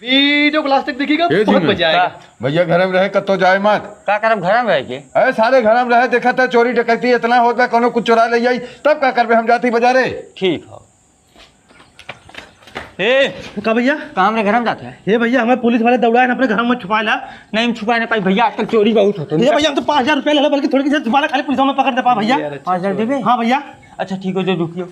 Video को last तक देखिएगा, बहुत मजा आएगा। भैया घर में रहे कतो जाए मत। का करब घर में रह के? अरे सारे घर में रहे, देखा था चोरी डकैती इतना होता, कोनो कुछ चुरा ले जाई तब का करबे, हम जाती बाजारे। ठीक है। ए का भैया काम रे घर में जाते हैं? ये भैया हमें पुलिस वाले दौड़ाए अपने घर में छुपा ला। नहीं हम छुपा नहीं पाई भैया, आजकल चोरी बहुत होते ये भैया हम तो 5000 रुपए ले लो, बल्कि थोड़ी देर छुपा ला, खाली पुलिस में पकड़ दे पा भैया। 5000 देबे? हाँ भैया। अच्छा ठीक है, जो रुकियो।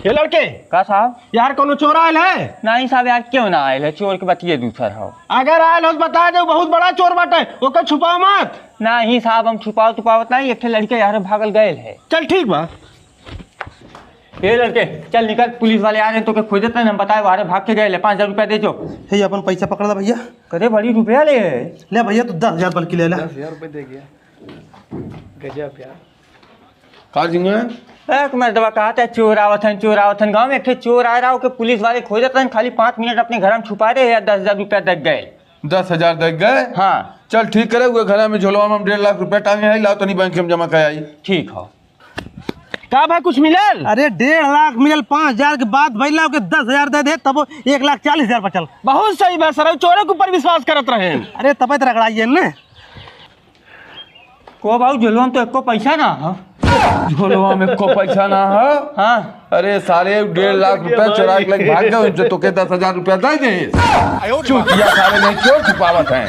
ये लड़के का साहब? यार कोनो चोर आयल है? नहीं साहब यार, क्यों ना आयल है? चोर के बतिये दूसर हो। अगर आयल हो तो बता दे, बहुत बड़ा चोर बाटे, ओकर छुपा मत। नहीं साहब हम छुपावत नहीं, एक लड़के यार भागल गए है। चल ठीक बा। ये लड़के चल निकल, पुलिस वाले आ रहे तो के खोजत नहीं, हम बताए बाहर भाग के गए। 5000 रुपया दे जो। हे अपन पैसा पकड़ ला भैया। करे बड़ी रुपया ले भैया तो 10,000 बल्कि ले ला। 10,000 रुपए दे गया। गजब यार। का जिंगे एक मर्दवा कहा था चोर आवत हन गाँव में। एक चोर आ रहा हो के पुलिस वाले खोजत हैं, खाली 5 मिनट अपने घर में छुपा रहे हैं, 10,000 रुपया दग गए। 10,000 दे गए? हाँ चल ठीक करे, हुए घर में झोलवा में 1.5 लाख रुपया टांगे है, लाओ तनी बैंक में जमा कर आई। ठीक है। का भाई कुछ मिलल? अरे 1.5 लाख मिलल, 5,000 के बाद भैया के 10,000 दे दे, तब 1,40,000 बचल। बहुत सही बात सर, चोरे के ऊपर विश्वास करत रहे। अरे तब रगड़ाइए ने को भाऊ झोलवा में तो एको पैसा ना हो। झोलवा में को पैसा ना हो? हाँ अरे सारे 1.5 लाख रुपया चुरा के लग भाग गए, तो के 10,000 रुपया दे दे। चूतिया सारे नहीं क्यों छुपावत हैं?